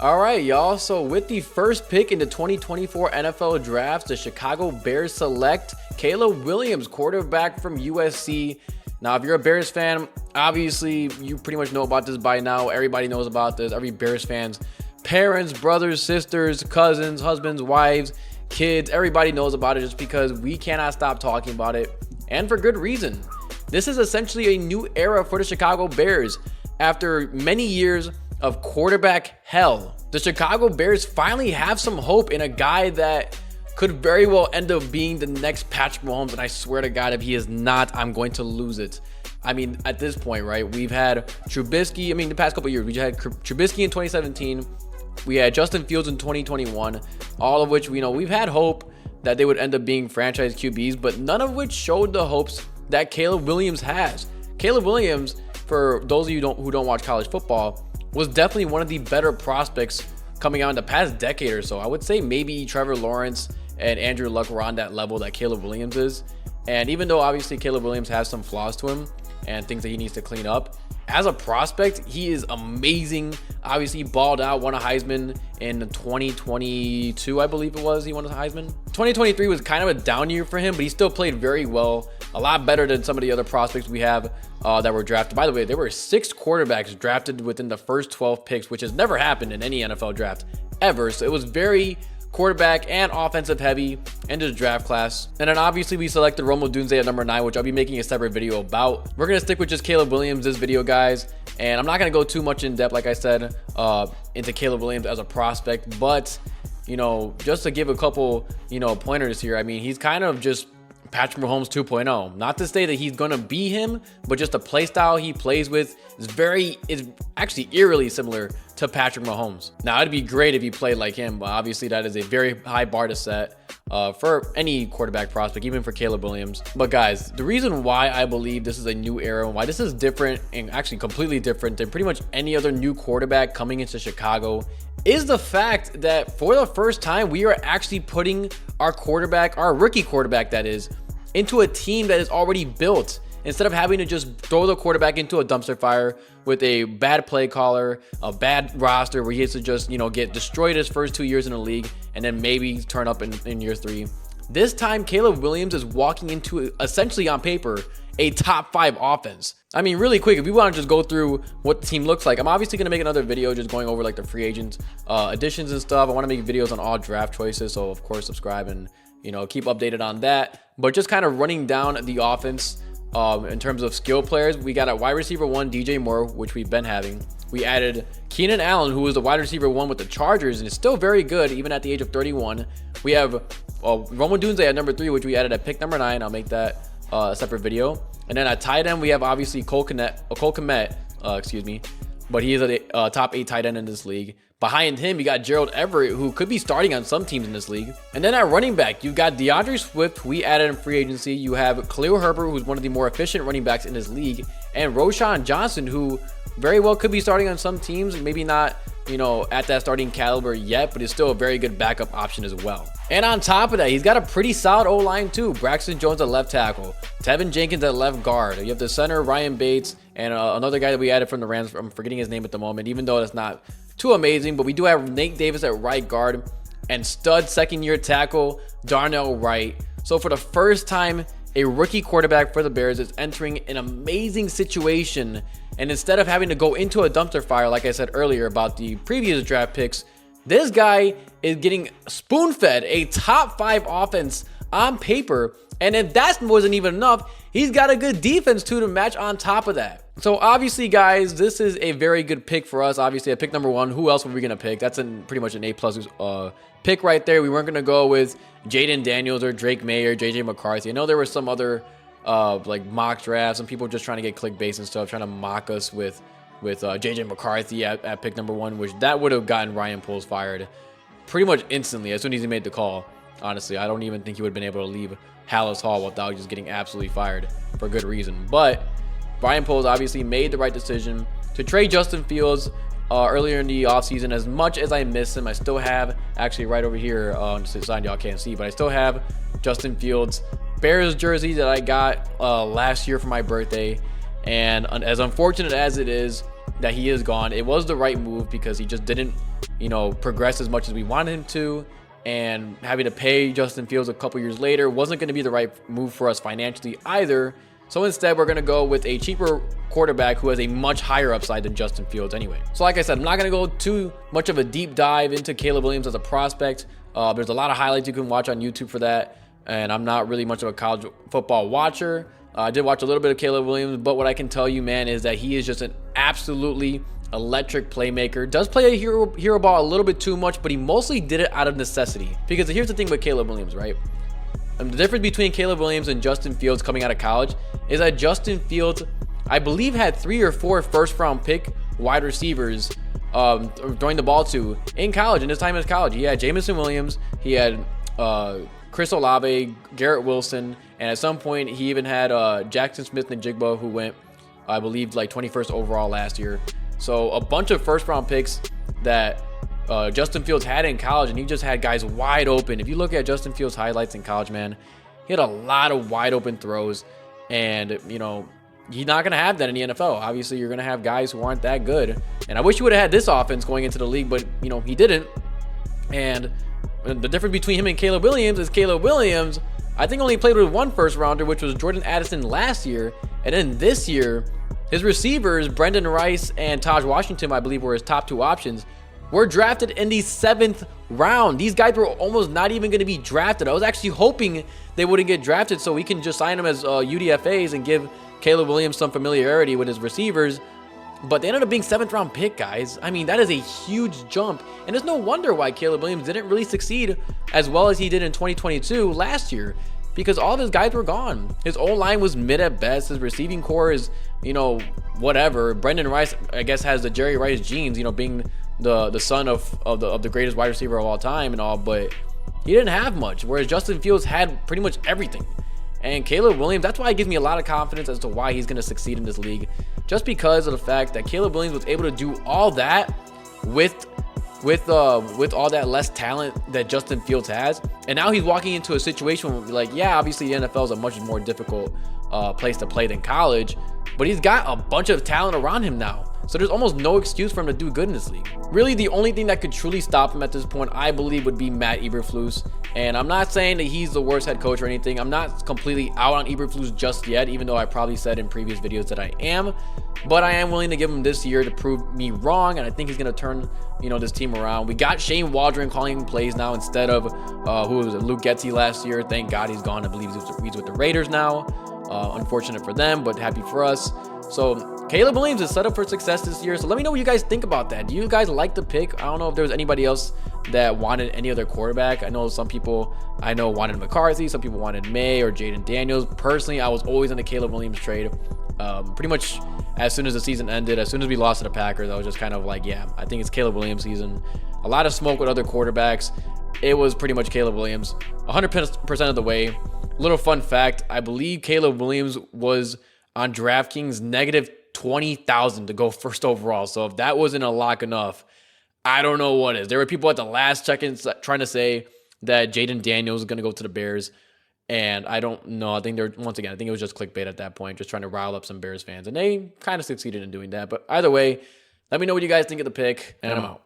All right, y'all. So with the first pick in the 2024 NFL Draft, the Chicago Bears select Caleb Williams, quarterback from USC. Now, if you're a Bears fan, obviously you pretty much know about this by now. Everybody knows about this. Every Bears fan's parents, brothers, sisters, cousins, husbands, wives, kids, everybody knows about it just because we cannot stop talking about it, and for good reason. This is essentially a new era for the Chicago Bears. After many years of quarterback hell, the Chicago Bears finally have some hope in a guy that could very well end up being the next Patrick Mahomes, and I swear to God, if he is not, I'm going to lose it. I mean, at this point, right, we've had Trubisky, the past couple of years, we had Trubisky in 2017, we had Justin Fields in 2021, all of which, we've had hope that they would end up being franchise QBs, but none of which showed the hopes that Caleb Williams has. Caleb Williams, for those of you who don't watch college football, was definitely one of the better prospects coming out in the past decade or so. I would say maybe Trevor Lawrence and Andrew Luck were on that level that Caleb Williams is. And even though obviously Caleb Williams has some flaws to him and things that he needs to clean up, as a prospect, he is amazing. Obviously, he balled out, won a Heisman in 2022, I believe it was. He won a Heisman. 2023 was kind of a down year for him, but he still played very well. A lot better than some of the other prospects we have that were drafted. By the way, there were 6 quarterbacks drafted within the first 12 picks, which has never happened in any NFL draft ever. So it was very quarterback and offensive heavy into the draft class. And then obviously we selected Rome Odunze at number 9, which I'll be making a separate video about. We're going to stick with just Caleb Williams this video, guys. And I'm not going to go too much in depth, like I said, into Caleb Williams as a prospect. But, just to give a couple, pointers here, he's kind of just Patrick Mahomes 2.0. Not to say that he's going to be him, but just the play style he plays with is actually eerily similar to Patrick Mahomes. Now, it'd be great if he played like him, but obviously that is a very high bar to set for any quarterback prospect, even for Caleb Williams. But guys, the reason why I believe this is a new era and why this is different, and actually completely different than pretty much any other new quarterback coming into Chicago, is the fact that for the first time, we are actually putting our quarterback, our rookie quarterback that is, into a team that is already built, instead of having to just throw the quarterback into a dumpster fire with a bad play caller, a bad roster where he has to just, get destroyed his first 2 years in the league and then maybe turn up in year 3. This time, Caleb Williams is walking into, essentially on paper, a top 5 offense. Really quick, if we want to just go through what the team looks like, I'm obviously going to make another video just going over like the free agent additions and stuff. I want to make videos on all draft choices, so of course subscribe and keep updated on that. But just kind of running down the offense in terms of skill players, we got a wide receiver 1, DJ Moore, which we've been having. We added Keenan Allen, who was the wide receiver 1 with the Chargers and is still very good even at the age of 31. We have Rome Odunze at number 3, which we added at pick number 9. I'll make that a separate video. And then at tight end, we have obviously Cole Kmet, but he is a top 8 tight end in this league. Behind him, you got Gerald Everett, who could be starting on some teams in this league. And then at running back, you've got DeAndre Swift, who we added in free agency. You have Khalil Herbert, who's one of the more efficient running backs in this league. And Roschon Johnson, who very well could be starting on some teams. Maybe not, at that starting caliber yet, but is still a very good backup option as well. And on top of that, he's got a pretty solid O-line too. Braxton Jones at left tackle, Tevin Jenkins at left guard. You have the center, Ryan Bates, and another guy that we added from the Rams. I'm forgetting his name at the moment, even though it's not too amazing, but we do have Nate Davis at right guard and stud second-year tackle Darnell Wright. So for the first time, a rookie quarterback for the Bears is entering an amazing situation, and instead of having to go into a dumpster fire, like I said earlier about the previous draft picks, this guy is getting spoon-fed a top 5 offense on paper. And if that wasn't even enough, he's got a good defense too to match on top of that. So obviously, guys, this is a very good pick for us. Obviously, at pick number 1, who else were we going to pick? That's pretty much an A+ pick right there. We weren't going to go with Jaden Daniels or Drake May or JJ McCarthy. I know there were some other like mock drafts and people just trying to get clickbait and stuff, trying to mock us with JJ McCarthy at pick number 1, which that would have gotten Ryan Poles fired pretty much instantly as soon as he made the call. Honestly, I don't even think he would have been able to leave Hallis Hall without just getting absolutely fired for good reason. But Ryan Poles obviously made the right decision to trade Justin Fields earlier in the offseason. As much as I miss him, I still have, actually right over here on the sign y'all can't see, but I still have Justin Fields Bears jersey that I got last year for my birthday. And as unfortunate as it is that he is gone, it was the right move because he just didn't progress as much as we wanted him to. And having to pay Justin Fields a couple years later wasn't going to be the right move for us financially either. So instead, we're going to go with a cheaper quarterback who has a much higher upside than Justin Fields anyway. So like I said, I'm not going to go too much of a deep dive into Caleb Williams as a prospect. There's a lot of highlights you can watch on YouTube for that. And I'm not really much of a college football watcher. I did watch a little bit of Caleb Williams, but what I can tell you, man, is that he is just an absolutely electric playmaker. Does play a hero ball a little bit too much, but he mostly did it out of necessity. Because here's the thing with Caleb Williams, right? The difference between Caleb Williams and Justin Fields coming out of college is that Justin Fields, I believe, had 3 or 4 first-round pick wide receivers throwing the ball to in college. In his time in college, he had Jameson Williams, he had Chris Olave, Garrett Wilson, and at some point he even had Jackson Smith-Njigba, who went, I believe, like 21st overall last year. So a bunch of first-round picks that Justin Fields had in college, and he just had guys wide open. If you look at Justin Fields' highlights in college, man, he had a lot of wide open throws, and he's not going to have that in the NFL. Obviously, you're going to have guys who aren't that good, and I wish you would have had this offense going into the league, but he didn't. And the difference between him and Caleb Williams is Caleb Williams, I think, only played with 1 first rounder, which was Jordan Addison last year, and then this year, his receivers, Brendan Rice and Taj Washington, I believe, were his top 2 options, were drafted in the 7th round. These guys were almost not even going to be drafted. I was actually hoping they wouldn't get drafted so we can just sign them as UDFAs and give Caleb Williams some familiarity with his receivers. But they ended up being 7th round pick, guys. I mean, that is a huge jump. And it's no wonder why Caleb Williams didn't really succeed as well as he did in 2022 last year, because all of his guys were gone. His O-line was mid at best. His receiving core is, whatever. Brendan Rice, I guess, has the Jerry Rice genes, being the son of the greatest wide receiver of all time and all, but he didn't have much, whereas Justin Fields had pretty much everything. And Caleb Williams, that's why it gives me a lot of confidence as to why he's going to succeed in this league, just because of the fact that Caleb Williams was able to do all that with all that less talent that Justin Fields has. And now he's walking into a situation where, obviously the NFL is a much more difficult place to play than college, but he's got a bunch of talent around him now. So there's almost no excuse for him to do good in this league. Really, the only thing that could truly stop him at this point, I believe, would be Matt Eberflus. And I'm not saying that he's the worst head coach or anything. I'm not completely out on Eberflus just yet, even though I probably said in previous videos that I am. But I am willing to give him this year to prove me wrong, and I think he's going to turn, this team around. We got Shane Waldron calling plays now instead of who was it, Luke Getsy last year. Thank God he's gone. I believe he's with the Raiders now. Unfortunate for them, but happy for us. So Caleb Williams is set up for success this year. So let me know what you guys think about that. Do you guys like the pick? I don't know if there was anybody else that wanted any other quarterback. I know some people wanted McCarthy. Some people wanted May or Jaden Daniels. Personally, I was always in the Caleb Williams trade. Pretty much as soon as the season ended, as soon as we lost to the Packers, I was just kind of like, yeah, I think it's Caleb Williams season. A lot of smoke with other quarterbacks. It was pretty much Caleb Williams 100% of the way. Little fun fact, I believe Caleb Williams was on DraftKings negative 20,000 to go first overall. So if that wasn't a lock enough, I don't know what is. There were people at the last check-in trying to say that Jaden Daniels is going to go to the Bears. And I don't know. I think it was just clickbait at that point, just trying to rile up some Bears fans. And they kind of succeeded in doing that. But either way, let me know what you guys think of the pick, and I'm out.